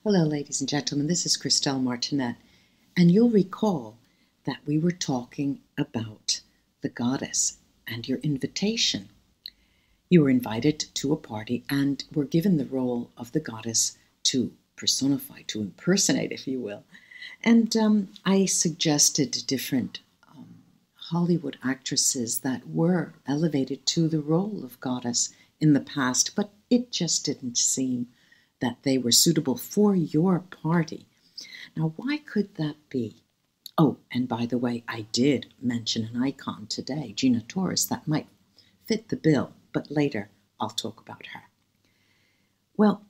Hello, ladies and gentlemen. This is Christelle Martinette, and you'll recall that we were talking about the goddess and your invitation. You were invited to a party and were given the role of the goddess to personify, to impersonate, if you will. And I suggested different Hollywood actresses that were elevated to the role of goddess in the past, but it just didn't seem that they were suitable for your party. Now, why could that be? Oh, and by the way, I did mention an icon today, Gina Torres, that might fit the bill, but later I'll talk about her. Well,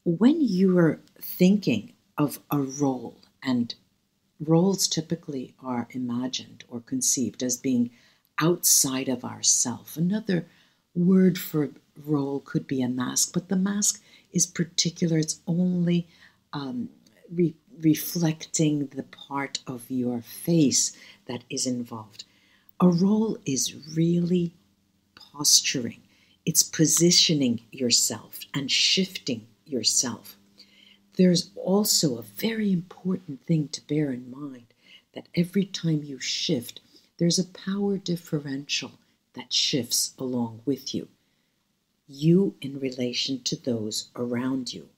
when you are thinking of a role, and roles typically are imagined or conceived as being outside of ourself. Another word for role could be a mask, but the mask is particular. It's only reflecting the part of your face that is involved. A role is really posturing. It's positioning yourself and shifting yourself. There's also a very important thing to bear in mind, that every time you shift, there's a power differential that shifts along with you. You in relation to those around you,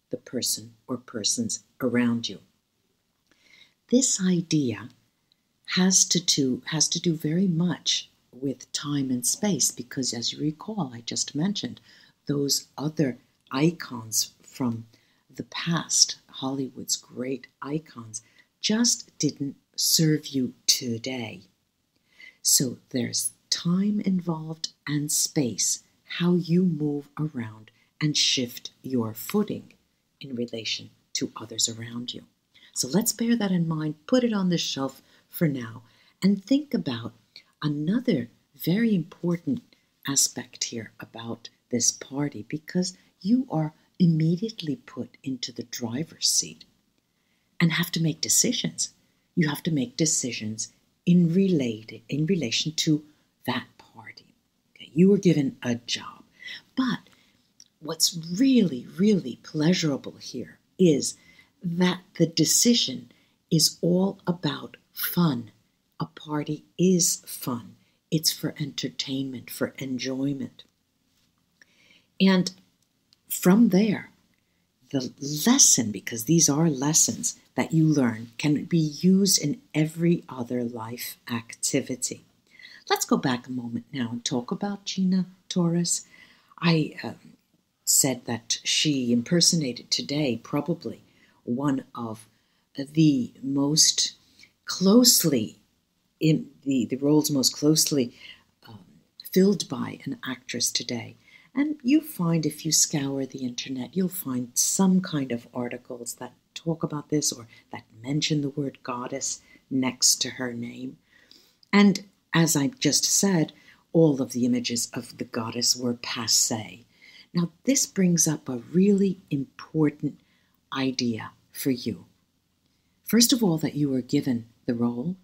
the person or persons around you. This idea has to do very much with time and space, because as you recall, I just mentioned those other icons from the past, Hollywood's great icons, just didn't serve you today. So there's time involved and space, how you move around and shift your footing in relation to others around you. So let's bear that in mind, put it on the shelf for now, and think about another very important aspect here about this party, because you are immediately put into the driver's seat and have to make decisions. You have to make decisions in relation to that party. Okay, you were given a job. But what's really, really pleasurable here is that the decision is all about fun. A party is fun. It's for entertainment, for enjoyment. And from there, the lesson, because these are lessons that you learn, can be used in every other life activity. Let's go back a moment now and talk about Gina Torres. I said that she impersonated today probably one of the most closely, in the roles most closely filled by an actress today. And you find, if you scour the internet, you'll find some kind of articles that talk about this or that mention the word goddess next to her name. And as I just said, all of the images of the goddess were passé. Now, this brings up a really important idea for you. First of all, that you were given the role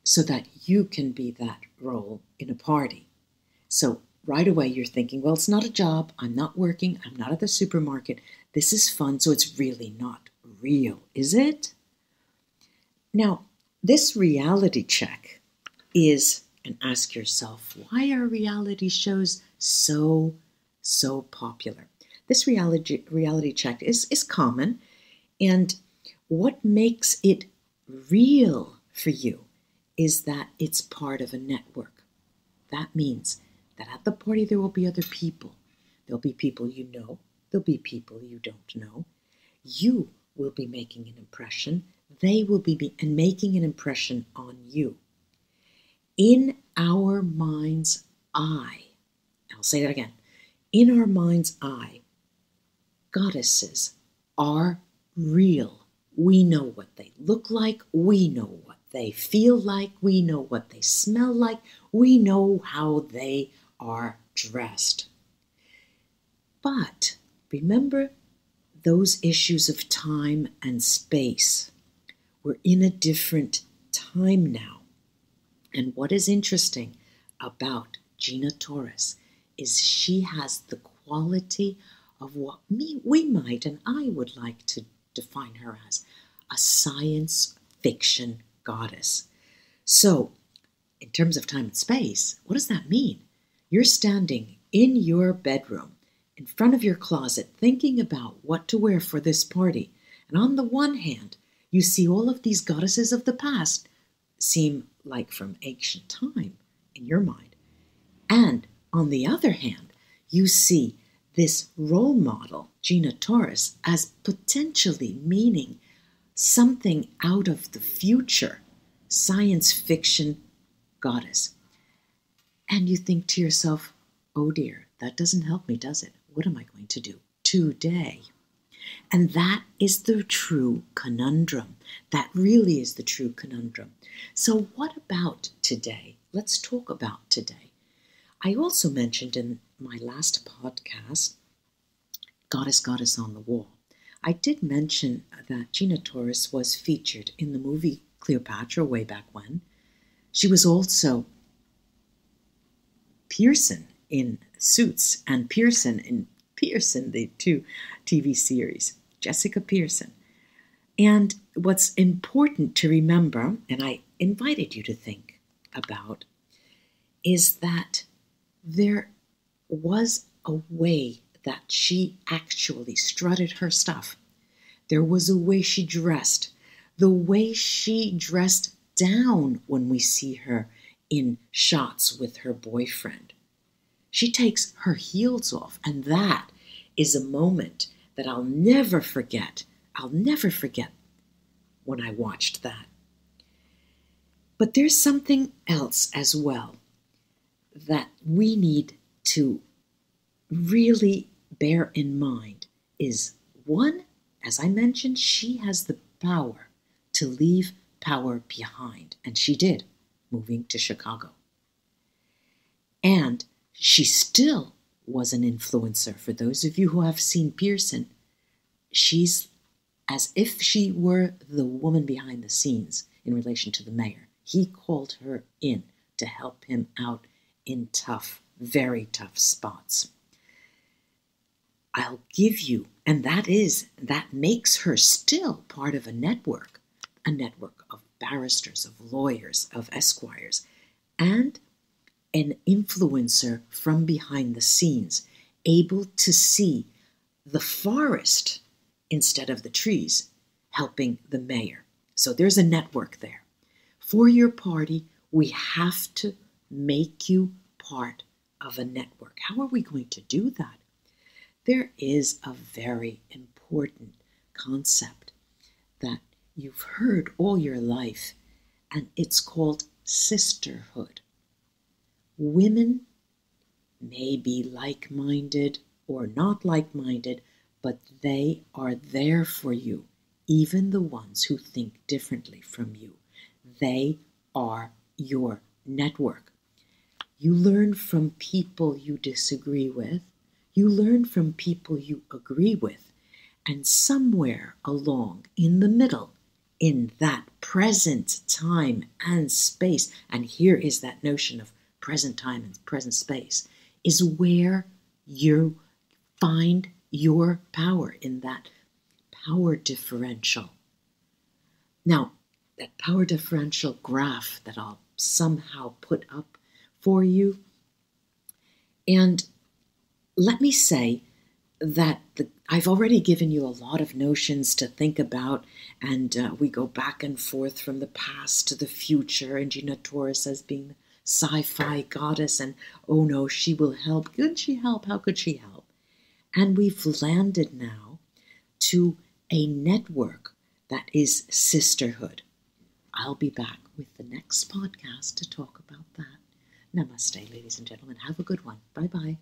so that you can be that role in a party. So right away you're thinking, well, it's not a job, I'm not working, I'm not at the supermarket, this is fun, so it's really not real, is it? Now, this reality check is, and ask yourself, why are reality shows so popular? This reality check is common, and what makes it real for you is that it's part of a network. That means that at the party there will be other people. There'll be people you know. There'll be people you don't know. You will be making an impression. They will be making an impression on you. In our mind's eye, I'll say that again. In our mind's eye, goddesses are real. We know what they look like. We know what they feel like. We know what they smell like. We know how they are dressed. But remember those issues of time and space. We're in a different time now. And what is interesting about Gina Torres is she has the quality of what we might and I would like to define her as a science fiction goddess. So, in terms of time and space, what does that mean? You're standing in your bedroom, in front of your closet, thinking about what to wear for this party. And on the one hand, you see all of these goddesses of the past seem like from ancient time in your mind. And on the other hand, you see this role model, Gina Taurus, as potentially meaning something out of the future, science fiction goddess. And you think to yourself, oh dear, that doesn't help me, does it? What am I going to do today? And that is the true conundrum. That really is the true conundrum. So what about today? Let's talk about today. I also mentioned in my last podcast, Goddess on the Wall. I did mention that Gina Taurus was featured in the movie Cleopatra way back when. She was also Pearson in Suits and Pearson in Pearson, the two TV series, Jessica Pearson. And what's important to remember, and I invited you to think about, is that there was a way that she actually strutted her stuff. There was a way she dressed. The way she dressed down when we see her in shots with her boyfriend. She takes her heels off, and that is a moment that I'll never forget. I'll never forget when I watched that. But there's something else as well that we need to really bear in mind is, one, as I mentioned, she has the power to leave power behind, and she did, moving to Chicago. And she still was an influencer. For those of you who have seen Pearson, she's as if she were the woman behind the scenes in relation to the mayor. He called her in to help him out in tough, very tough spots. I'll give you, and that makes her still part of a network of barristers, of lawyers, of esquires, and an influencer from behind the scenes, able to see the forest instead of the trees, helping the mayor. So there's a network there. For your party, we have to make you part of a network. How are we going to do that? There is a very important concept that you've heard all your life, and it's called sisterhood. Women may be like-minded or not like-minded, but they are there for you, even the ones who think differently from you. They are your network. You learn from people you disagree with. You learn from people you agree with. And somewhere along in the middle, in that present time and space, and here is that notion of present time and present space, is where you find your power, in that power differential. Now, that power differential graph that I'll somehow put up for you. And let me say that I've already given you a lot of notions to think about, and we go back and forth from the past to the future, and Gina Taurus as being the sci-fi goddess, and oh no, she will help. Could she help? How could she help? And we've landed now to a network that is sisterhood. I'll be back with the next podcast to talk about that. Namaste, ladies and gentlemen. Have a good one. Bye-bye.